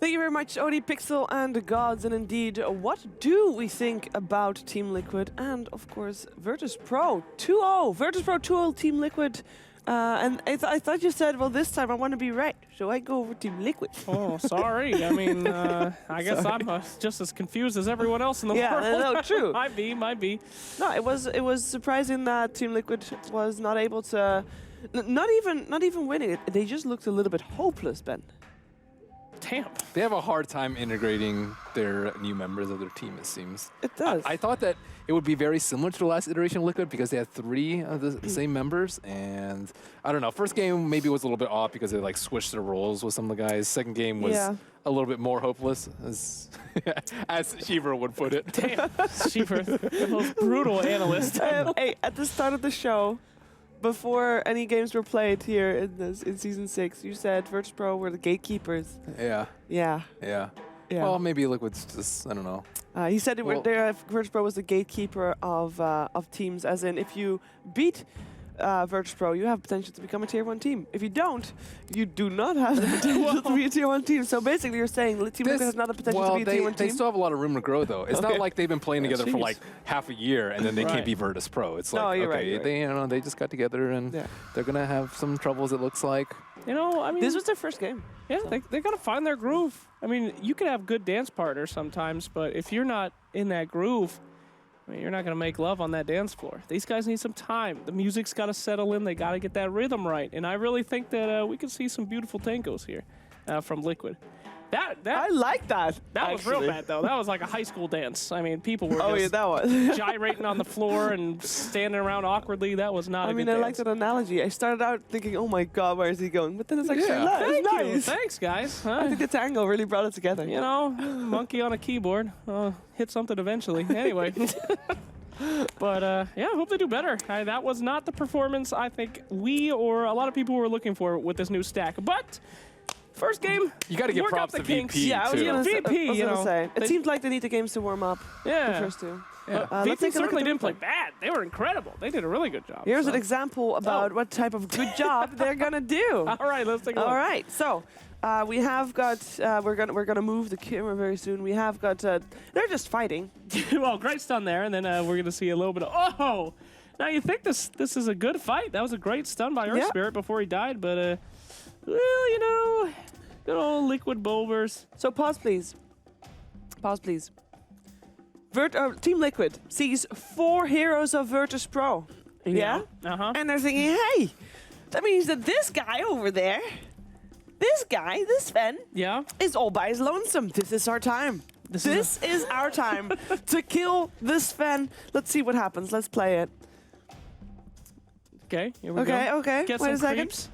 Thank you very much, Odie, Pixel, and the Gods. And indeed, what do we think about Team Liquid and, of course, Virtus Pro 2-0. Virtus Pro 2-0 Team Liquid. And I thought you said, well, this time I want to be right, so I go over Team Liquid. Oh, sorry. I mean, I guess I'm just as confused as everyone else in the world. Yeah, no, true. Might be. No, it was surprising that Team Liquid was not able to, not even winning it. They just looked a little bit hopeless, Ben. Damn. They have a hard time integrating their new members of their team, it seems. It does. I thought that it would be very similar to the last iteration of Liquid because they had 3 of the same members, and I don't know. First game maybe was a little bit off because they like switched their roles with some of the guys. Second game was a little bit more hopeless, as Shiver would put it. Damn, Shiver, the most brutal analyst. Hey, at the start of the show, before any games were played here in Season 6, you said Virtus Pro were the gatekeepers. Yeah. Well, maybe Liquid's just, I don't know. He said Virtus Pro was the gatekeeper of teams, as in if you beat Virtus Pro, you have potential to become a Tier 1 team. If you don't, you do not have the potential to be a Tier 1 team. So basically you're saying Team Liquid has not the potential to be a Tier 1 team? They still have a lot of room to grow, though. It's not like they've been playing together for like half a year and then they can't be Virtus Pro. It's like, they just got together and they're going to have some troubles, it looks like. You know, I mean... This was their first game. Yeah, they got to find their groove. I mean, you can have good dance partners sometimes, but if you're not in that groove, I mean, you're not going to make love on that dance floor. These guys need some time. The music's got to settle in. They got to get that rhythm right. And I really think that we can see some beautiful tangos here from Liquid. I like that. That was real bad, though. That was like a high school dance. I mean, people were gyrating on the floor and standing around awkwardly. That was not a good dance. I like that analogy. I started out thinking, oh my God, where is he going? But then it's actually nice. Thanks, guys. I think the tango really brought it together. You know, monkey on a keyboard. Hit something eventually. Anyway. But, yeah, I hope they do better. That was not the performance I think we or a lot of people were looking for with this new stack. But... first game, you got to give props to VP, yeah, I was going to say. It seems like they need the games to warm up. Yeah. The first two. Yeah. VP certainly didn't play bad. They were incredible. They did a really good job. Here's an example about what type of good job they're going to do. All right, let's take a look. All right, so we have got, we're gonna move the camera very soon. We have got, they're just fighting. Well, great stun there, and then we're going to see a little bit of, oh! Now you think this is a good fight. That was a great stun by Earth Spirit before he died, but, well, you know, good old Liquid Bulbers. So pause, please. Pause, please. Team Liquid sees 4 heroes of Virtus Pro. Yeah? And they're thinking, hey, that means that this guy over there, this Sven, is all by his lonesome. This is our time. This is our time to kill this Sven. Let's see what happens. Let's play it. Okay, here we go. Okay. Get Wait a second. Creeps.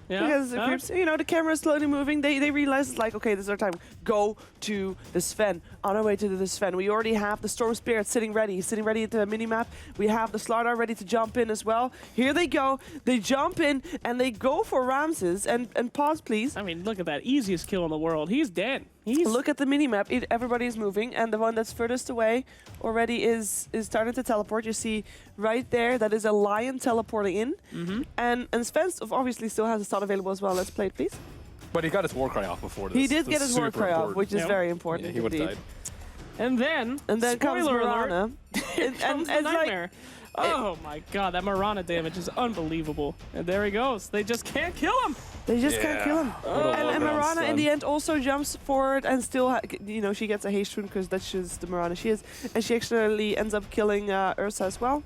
Creeps. You know, the camera's slowly moving. They realize it's like, okay, this is our time. Go to the Sven. On our way to the Sven. We already have the Storm Spirit sitting ready. He's sitting ready at the minimap. We have the Slardar ready to jump in as well. Here they go. They jump in and they go for Ramses. And pause, please. I mean, look at that. Easiest kill in the world. He's dead. Look at the minimap. Everybody is moving, and the one that's furthest away already is starting to teleport. You see right there, that is a lion teleporting in. And Sven obviously still has a stun available as well. Let's play it, please. But he got his war cry off before this. He did get his war cry off, which is very important. Yeah, he would have died. And then comes Mirana. and the nightmare. Oh my God, that Mirana damage is unbelievable. And there he goes. They just can't kill him. They just can't kill him. And Mirana in the end also jumps forward and still, you know, she gets a haste rune because that's just the Mirana she is. And she actually ends up killing Ursa as well.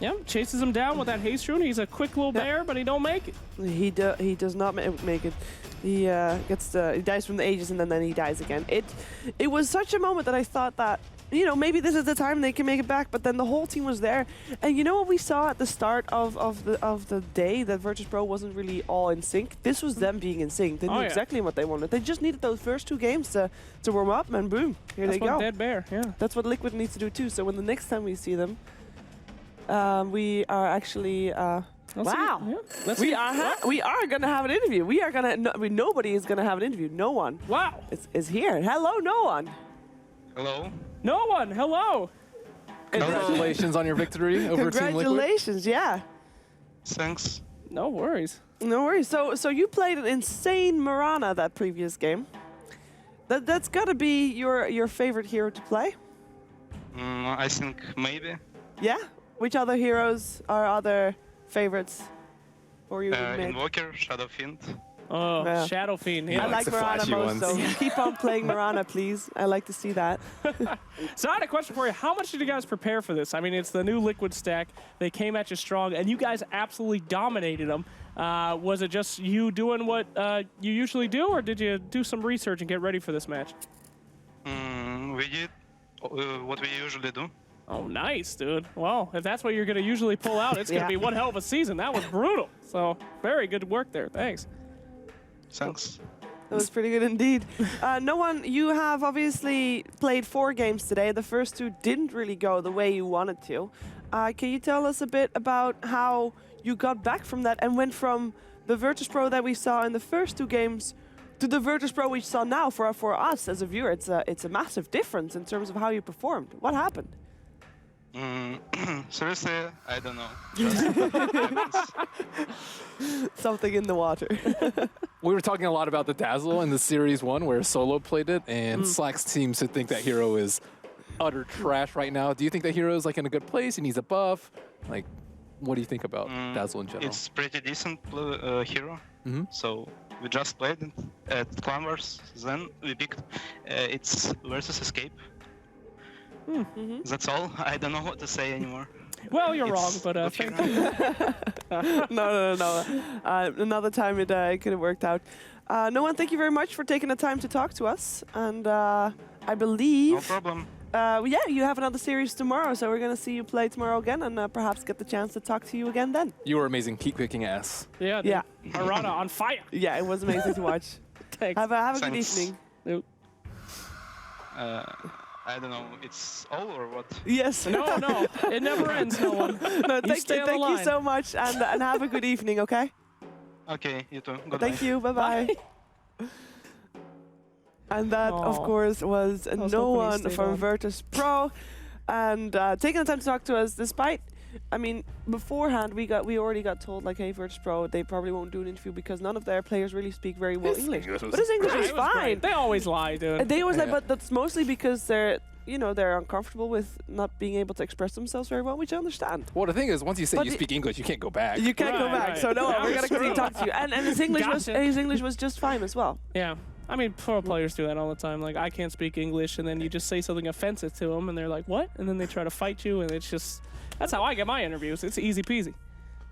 Yeah, chases him down with that haste rune. He's a quick little bear, but he don't make it. He does not make it. He he dies from the Aegis and then he dies again. It was such a moment that I thought that, you know, maybe this is the time they can make it back, but then the whole team was there. And you know what we saw at the start of the day, that Virtus Pro wasn't really all in sync? This was them being in sync. They knew exactly what they wanted. They just needed those first 2 games to warm up, and boom, here they go. That's what Dead Bear, That's what Liquid needs to do too. So when the next time we see them, we are actually... wow! We are gonna have an interview. We are gonna. Nobody is gonna have an interview. No one. Wow! Is here. Hello, no one. Hello. No one. Hello. Congratulations on your victory over Team Liquid. Congratulations! Yeah. Thanks. No worries. No worries. So you played an insane Mirana that previous game. That's got to be your favorite hero to play. I think maybe. Yeah. Which other heroes are other favorites for you? Invoker, Shadow Fiend. Oh, Yeah. Shadow Fiend. I Yeah. like the Mirana flashy most, so ones. keep on playing Mirana, please. I like to see that. So I had a question for you. How much did you guys prepare for this? I mean, it's the new Liquid stack. They came at you strong, and you guys absolutely dominated them. Was it just you doing what you usually do, or did you do some research and get ready for this match? We did what we usually do. Oh, nice, dude. Well, if that's what you're going to usually pull out, it's going to be one hell of a season. That was brutal. So very good work there. Thanks. Thanks. That was pretty good indeed. You have obviously played 4 games today. The first 2 didn't really go the way you wanted to. Can you tell us a bit about how you got back from that and went from the Virtus Pro that we saw in the first 2 games to the Virtus Pro we saw now? For us as a viewer, it's a massive difference in terms of how you performed. What happened? Seriously, I don't know. Just Something in the water. We were talking a lot about the Dazzle in the Series 1 where Solo played it, and Slacks seems to think that hero is utter trash right now. Do you think that hero is like in a good place? He needs a buff? Like, what do you think about Dazzle in general? It's pretty decent hero. So we just played it at Clan Wars. Then we picked its versus Escape. That's all. I don't know what to say anymore. Well, you're wrong, It's but good thank hero. you. No. Another time it could have worked out. No one, thank you very much for taking the time to talk to us. And I believe... No problem. You have another series tomorrow, so we're going to see you play tomorrow again and perhaps get the chance to talk to you again then. You were amazing. Keep kicking ass. Yeah, dude. Yeah. Arana on fire. Yeah, it was amazing to watch. Thanks. Have a good Thanks. evening. Nope. I don't know. It's all or what? Yes. No, it never ends, no one. No, thank stay you, on the thank you line. so much, and have a good evening, okay? Okay, you too. Goodbye. Thank you, bye-bye. And that, of Aw. course, was was no hoping he one stayed from on. Virtus Pro, and taking the time to talk to us, despite, I mean, beforehand we already got told like, hey, Virtus Pro, they probably won't do an interview because none of their players really speak very well English. But his English Yeah, is it was fine. great. They always lie, dude. They always like, Yeah. but that's mostly because they're uncomfortable with not being able to express themselves very well, which I understand. Well, the thing is, once you say But you speak English, you can't go back. You can't go Right, back, right. so no, That we're was gonna continue to true. talk to you. And his English Gotcha. was just fine as well. Yeah. I mean, pro players do that all the time. Like, I can't speak English, and then you just say something offensive to them, and they're like, what? And then they try to fight you, and it's just... That's how I get my interviews. It's easy peasy.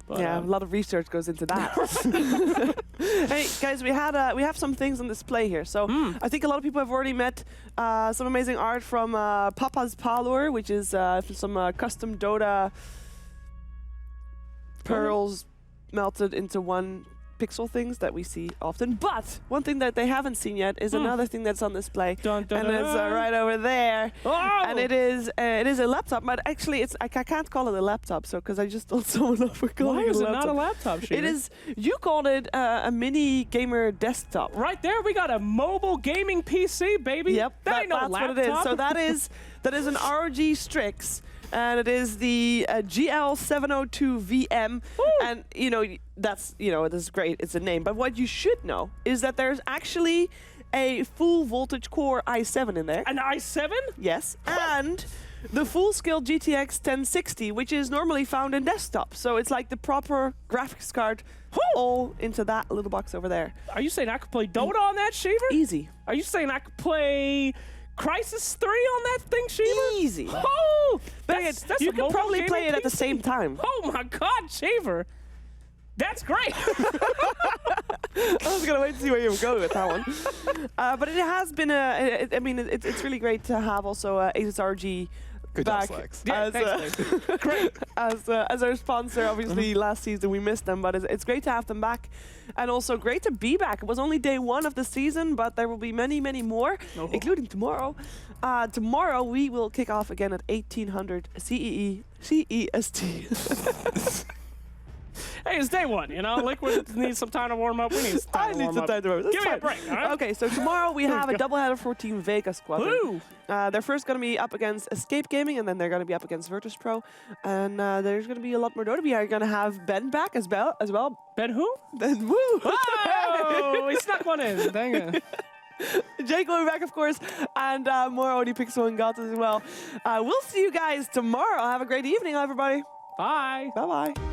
But, Yeah, a lot of research goes into that. Hey guys, we have some things on display here. So I think a lot of people have already met some amazing art from Papa's Parlor, which is some custom Dota pearls melted into one pixel things that we see often. But one thing that they haven't seen yet is another thing that's on display, Dun, dun, and it's dun. right over there. Oh! And it is a laptop, but actually I can't call it a laptop, so because I just told someone off for calling Why it is a it laptop. not a laptop, Sheena? It is. You called it a mini gamer desktop. Right there, we got a mobile gaming PC, baby. Yep, That ain't no that's laptop. what it is. So that is an ROG Strix, and it is the GL702 VM. Woo. And this is great. It's a name, but what you should know is that there's actually a full voltage core i7 in there. An i7? Yes, and the full-scale GTX 1060, which is normally found in desktop. So it's like the proper graphics card, all into that little box over there. Are you saying I could play Dota on that, Shiver? Easy. Are you saying I could play Crysis 3 on that thing, Shiver? Easy. Oh! But That's you a can mobile probably play gaming it at the PC. same time. Oh my God, Shaver. That's great. I was gonna wait to see where you were going with that one. But it has been it's really great to have also ASUS ROG Good job, back Slacks. Yeah, as, thanks, great. as our sponsor. Obviously, last season we missed them, but it's great to have them back, and also great to be back. It was only day 1 of the season, but there will be many, many more, including tomorrow. Tomorrow we will kick off again at 1800 CEST. Hey, it's day 1, Liquid needs some time to warm up. We need some time I to need warm some up. time to warm up. Give me a break, all right? Okay, so tomorrow we have a doubleheader for Team Vega Squadron. Woo! They're first going to be up against Escape Gaming, and then they're going to be up against Virtus Pro. And there's going to be a lot more Dota. We are going to have Ben back as well. Ben who? Ben, woo! Oh, he snuck one in. Dang it. Jake will be back, of course, and more OD Pixel and Gatos as well. We'll see you guys tomorrow. Have a great evening, everybody. Bye. Bye-bye.